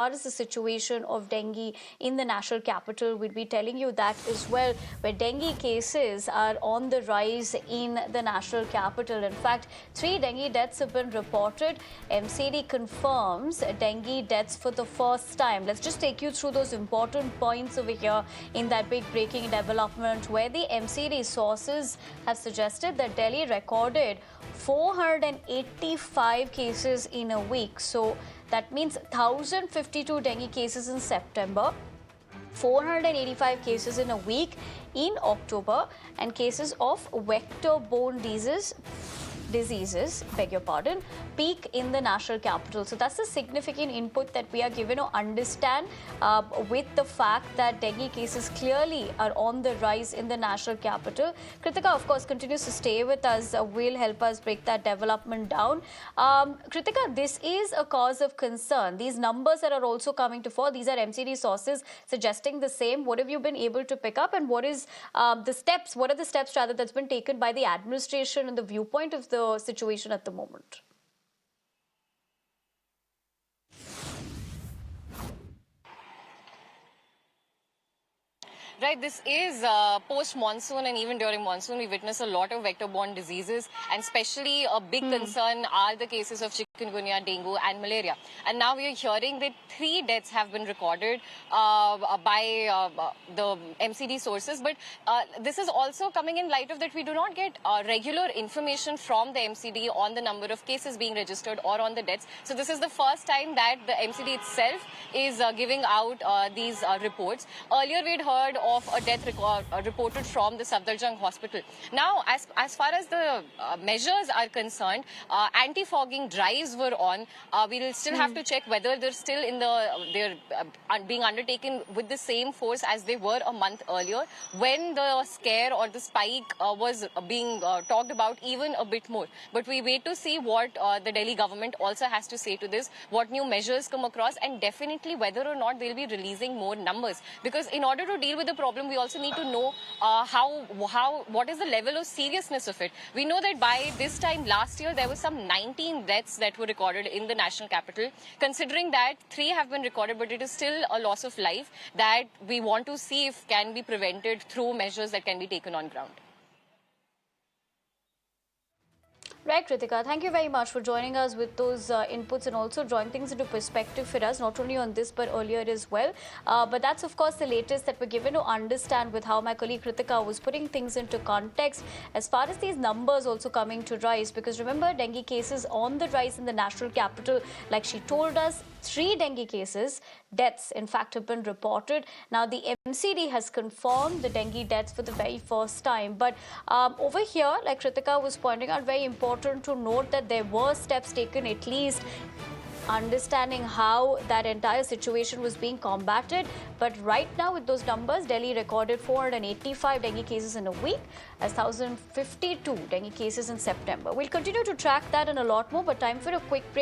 as the situation of dengue in the national capital, we'll be telling you that as well, where dengue cases are on the rise in the national capital. In fact, 3 dengue deaths have been reported. MCD confirms dengue deaths for the first time. Let's just take you through those important points over here in that big breaking development, where the MCD sources have suggested that Delhi recorded 485 cases in a week. So that means 1,052 dengue cases in September, 485 cases in a week in October, and cases of vector-borne diseases, beg your pardon, peak in the national capital. So that's a significant input that we are given to understand with the fact that dengue cases clearly are on the rise in the national capital. Kritika, of course, continues to stay with us, will help us break that development down. Kritika, this is a cause of concern. These numbers that are also coming to fore, these are MCD sources suggesting the same. What have you been able to pick up, and what are the steps rather that's been taken by the administration and the viewpoint of the situation at the moment? Right, this is post-monsoon, and even during monsoon, we witness a lot of vector-borne diseases, and especially a big concern are the cases of chikungunya, dengue and malaria. And now we are hearing that 3 deaths have been recorded by the MCD sources. But this is also coming in light of that we do not get regular information from the MCD on the number of cases being registered or on the deaths. So this is the first time that the MCD itself is giving out these reports. Earlier we had heard of a death reported from the Safdarjung hospital. Now, as far as the measures are concerned, anti-fogging drives were on. We will still have to check whether they're still they're being undertaken with the same force as they were a month earlier, when the scare or the spike was being talked about even a bit more. But we wait to see what the Delhi government also has to say to this, what new measures come across, and definitely whether or not they'll be releasing more numbers. Because in order to deal with the problem, we also need to know what is the level of seriousness of it. We know that by this time last year, there was some 19 deaths that were recorded in the national capital. Considering that 3 have been recorded, but it is still a loss of life that we want to see if can be prevented through measures that can be taken on ground. Right, Kritika, thank you very much for joining us with those inputs and also drawing things into perspective for us, not only on this but earlier as well. But that's, of course, the latest that we're given to understand with how my colleague Kritika was putting things into context as far as these numbers also coming to rise. Because remember, dengue cases on the rise in the national capital, like she told us, 3 dengue cases, deaths in fact have been reported. Now the MCD has confirmed the dengue deaths for the very first time. But over here, like Kritika was pointing out, very important to note that there were steps taken, at least understanding how that entire situation was being combated. But right now, with those numbers, Delhi recorded 485 dengue cases in a week, as 1,052 dengue cases in September. We'll continue to track that and a lot more, but time for a quick break.